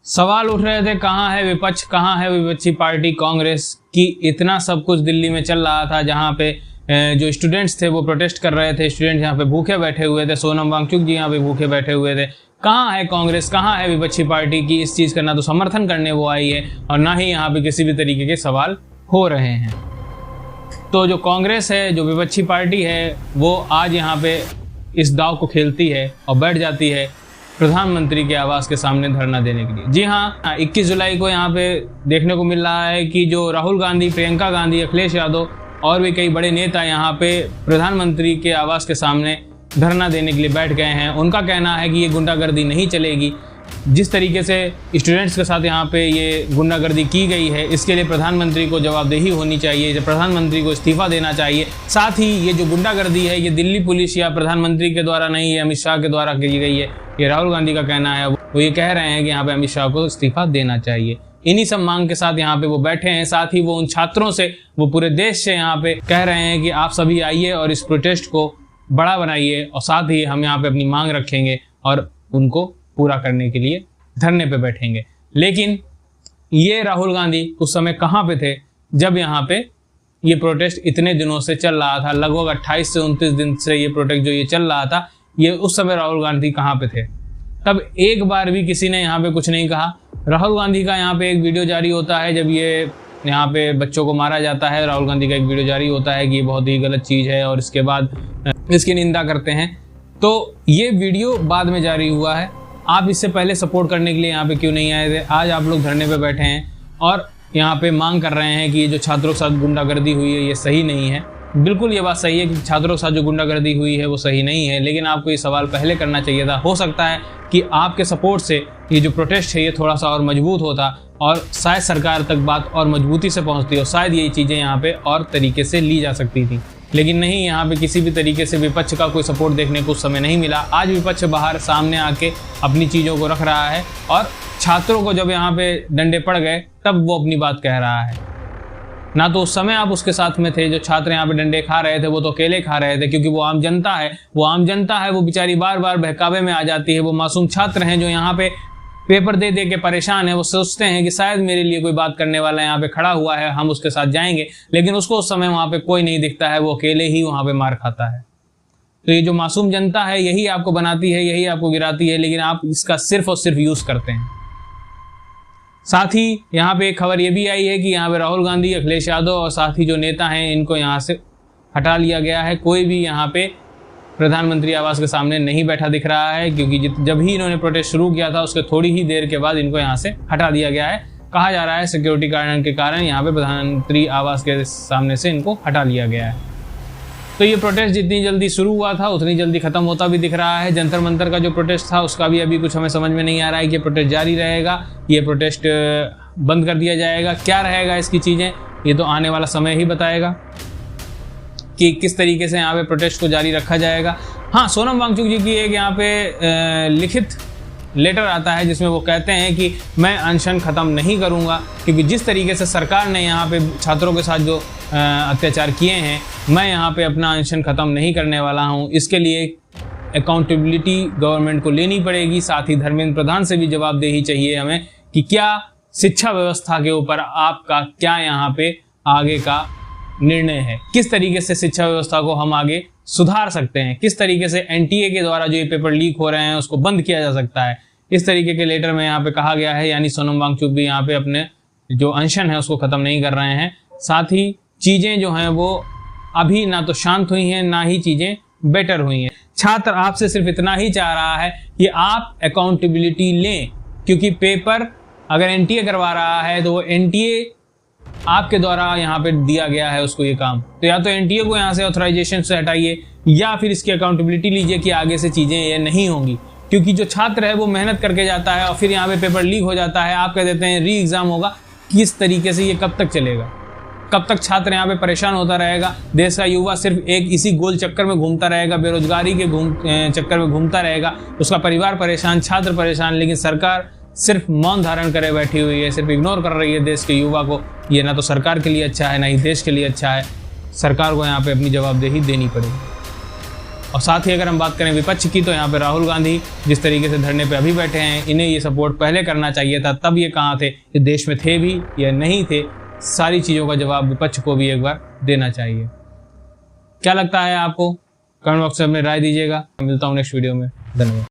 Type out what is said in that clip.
सवाल उठ रहे थे कहाँ है विपक्ष, कहाँ है विपक्षी पार्टी कांग्रेस की। इतना सब कुछ दिल्ली में चल रहा था जहाँ पे जो स्टूडेंट्स थे वो प्रोटेस्ट कर रहे थे, स्टूडेंट यहाँ पे भूखे बैठे हुए थे, सोनम वांगचुक जी यहाँ पे भूखे बैठे हुए थे। कहाँ है कांग्रेस, कहाँ है विपक्षी पार्टी की इस चीज़ का ना तो समर्थन करने वो आई है और ना ही यहाँ पे किसी भी तरीके के सवाल हो रहे हैं। तो जो कांग्रेस है, जो विपक्षी पार्टी है, वो आज यहाँ पे इस दाव को खेलती है और बैठ जाती है प्रधानमंत्री के आवास के सामने धरना देने के लिए। जी हाँ, 21 जुलाई को यहाँ पे देखने को मिल रहा है कि जो राहुल गांधी, प्रियंका गांधी, अखिलेश यादव और भी कई बड़े नेता यहाँ पे प्रधानमंत्री के आवास के सामने धरना देने के लिए बैठ गए हैं। उनका कहना है कि ये गुंडागर्दी नहीं चलेगी। जिस तरीके से स्टूडेंट्स के साथ यहाँ पे ये गुंडागर्दी की गई है, इसके लिए प्रधानमंत्री को जवाबदेही होनी चाहिए, प्रधानमंत्री को इस्तीफा देना चाहिए। साथ ही ये जो गुंडागर्दी है ये दिल्ली पुलिस या प्रधानमंत्री के द्वारा नहीं है, अमित शाह के द्वारा की गई है। ये राहुल गांधी का कहना है। वो ये कह रहे हैं कि यहाँ पे अमित शाह को इस्तीफा देना चाहिए। इन्हीं सब मांग के साथ यहाँ पे वो बैठे हैं। साथ ही वो उन छात्रों से, वो पूरे देश से यहाँ पे कह रहे हैं कि आप सभी आइए और इस प्रोटेस्ट को बड़ा बनाइए और साथ ही हम यहाँ पे अपनी मांग रखेंगे और उनको पूरा करने के लिए धरने पे बैठेंगे। लेकिन ये राहुल गांधी उस समय कहाँ पे थे जब यहाँ पे ये प्रोटेस्ट इतने दिनों से चल रहा था। लगभग 28 से 29 दिन से ये प्रोटेस्ट जो ये चल रहा था, ये उस समय राहुल गांधी कहाँ पे थे। तब एक बार भी किसी ने यहाँ पे कुछ नहीं कहा। राहुल गांधी का यहाँ पे एक वीडियो जारी होता है जब ये यहाँ पे बच्चों को मारा जाता है। राहुल गांधी का एक वीडियो जारी होता है कि ये बहुत ही गलत चीज़ है और इसके बाद इसकी निंदा करते हैं। तो ये वीडियो बाद में जारी हुआ है। आप इससे पहले सपोर्ट करने के लिए यहाँ पे क्यों नहीं आए थे? आज आप लोग धरने पे बैठे हैं और यहाँ पे मांग कर रहे हैं कि ये जो छात्रों के साथ गुंडागर्दी हुई है ये सही नहीं है। बिल्कुल ये बात सही है कि छात्रों के साथ जो गुंडागर्दी हुई है वो सही नहीं है, लेकिन आपको ये सवाल पहले करना चाहिए था। हो सकता है कि आपके सपोर्ट से ये जो प्रोटेस्ट है ये थोड़ा सा और मजबूत होता और शायद सरकार तक बात और मजबूती से पहुँचती और शायद ये चीज़ें यहाँ पे और तरीके से ली जा सकती थी। लेकिन नहीं, यहाँ पे किसी भी तरीके से विपक्ष का कोई सपोर्ट देखने को उस समय नहीं मिला। आज विपक्ष बाहर सामने आके अपनी चीज़ों को रख रहा है और छात्रों को जब यहाँ पे डंडे पड़ गए तब वो अपनी बात कह रहा है। ना तो उस समय आप उसके साथ में थे। जो छात्र यहाँ पे डंडे खा रहे थे वो तो अकेले खा रहे थे, क्योंकि वो आम जनता है। वो आम जनता है, वो बेचारी बार बार बहकावे में आ जाती है। वो मासूम छात्र हैं जो यहाँ पे पेपर दे दे के परेशान है। वो सोचते हैं कि शायद मेरे लिए कोई बात करने वाला यहाँ पे खड़ा हुआ है, हम उसके साथ जाएंगे, लेकिन उसको उस समय वहाँ पे कोई नहीं दिखता है। वो अकेले ही वहाँ पे मार खाता है। तो ये जो मासूम जनता है यही आपको बनाती है, यही आपको गिराती है, लेकिन आप इसका सिर्फ और सिर्फ यूज करते हैं। साथ ही यहाँ पे एक खबर ये भी आई है कि यहाँ पे राहुल गांधी, अखिलेश यादव और साथ ही जो नेता हैं इनको यहाँ से हटा लिया गया है। कोई भी यहाँ पे प्रधानमंत्री आवास के सामने नहीं बैठा दिख रहा है, क्योंकि जब ही इन्होंने प्रोटेस्ट शुरू किया था उसके थोड़ी ही देर के बाद इनको यहाँ से हटा दिया गया है। कहा जा रहा है सिक्योरिटी कारण के कारण यहाँ पे प्रधानमंत्री आवास के सामने से इनको हटा लिया गया है। तो ये प्रोटेस्ट जितनी जल्दी शुरू हुआ था उतनी जल्दी खत्म होता भी दिख रहा है। जंतर मंतर का जो प्रोटेस्ट था उसका भी अभी कुछ हमें समझ में नहीं आ रहा है कि प्रोटेस्ट जारी रहेगा, ये प्रोटेस्ट बंद कर दिया जाएगा, क्या रहेगा इसकी चीज़ें, ये तो आने वाला समय ही बताएगा कि किस तरीके से यहाँ पे प्रोटेस्ट को जारी रखा जाएगा। हाँ, सोनम वांगचुक जी की एक यहाँ पे लिखित लेटर आता है जिसमें वो कहते हैं कि मैं अनशन ख़त्म नहीं करूँगा, क्योंकि जिस तरीके से सरकार ने यहाँ पे छात्रों के साथ जो अत्याचार किए हैं, मैं यहाँ पे अपना अनशन ख़त्म नहीं करने वाला हूँ। इसके लिए अकाउंटेबिलिटी गवर्नमेंट को लेनी पड़ेगी। साथ ही धर्मेंद्र प्रधान से भी जवाबदेही चाहिए हमें कि क्या शिक्षा व्यवस्था के ऊपर आपका क्या यहाँ पे आगे का निर्णय है, किस तरीके से शिक्षा व्यवस्था को हम आगे सुधार सकते हैं, किस तरीके से एनटीए के द्वारा जो ये पेपर लीक हो रहे हैं उसको बंद किया जा सकता है। इस तरीके के लेटर में यहाँ पे कहा गया है। यानी सोनम वांगचुक भी यहाँ पे अपने जो अनशन है उसको ख़त्म नहीं कर रहे हैं। साथ ही चीज़ें जो हैं वो अभी ना तो शांत हुई हैं, ना ही चीज़ें बेटर हुई हैं। छात्र आपसे सिर्फ इतना ही चाह रहा है कि आप अकाउंटेबिलिटी लें, क्योंकि पेपर अगर एनटीए करवा रहा है तो वो एनटीए आपके द्वारा यहाँ पे दिया गया है उसको ये काम। तो या तो एनटीए को यहाँ से ऑथराइजेशन से हटाइए या फिर इसकी अकाउंटेबिलिटी लीजिए कि आगे से चीज़ें ये नहीं होंगी। क्योंकि जो छात्र है वो मेहनत करके जाता है और फिर यहाँ पे पेपर लीक हो जाता है, आप कह देते हैं री एग्ज़ाम होगा। किस तरीके से ये कब तक चलेगा? कब तक छात्र यहाँ पे परेशान होता रहेगा? देश का युवा सिर्फ एक इसी गोल चक्कर में घूमता रहेगा, बेरोजगारी के चक्कर में घूमता रहेगा, उसका परिवार परेशान, छात्र परेशान, लेकिन सरकार सिर्फ मौन धारण करे बैठी हुई है, सिर्फ इग्नोर कर रही है देश के युवा को। ये ना तो सरकार के लिए अच्छा है, ना ही देश के लिए अच्छा है। सरकार को यहाँ पे अपनी जवाबदेही देनी पड़ेगी। और साथ ही अगर हम बात करें विपक्ष की, तो यहाँ पे राहुल गांधी जिस तरीके से धरने पे अभी बैठे हैं, इन्हें ये सपोर्ट पहले करना चाहिए था, तब ये कहाँ थे, ये देश में थे भी या नहीं थे, सारी चीज़ों का जवाब विपक्ष को भी एक बार देना चाहिए। क्या लगता है आपको? कमेंट बॉक्स में अपनी राय दीजिएगा। मिलता हूँ नेक्स्ट वीडियो में। धन्यवाद।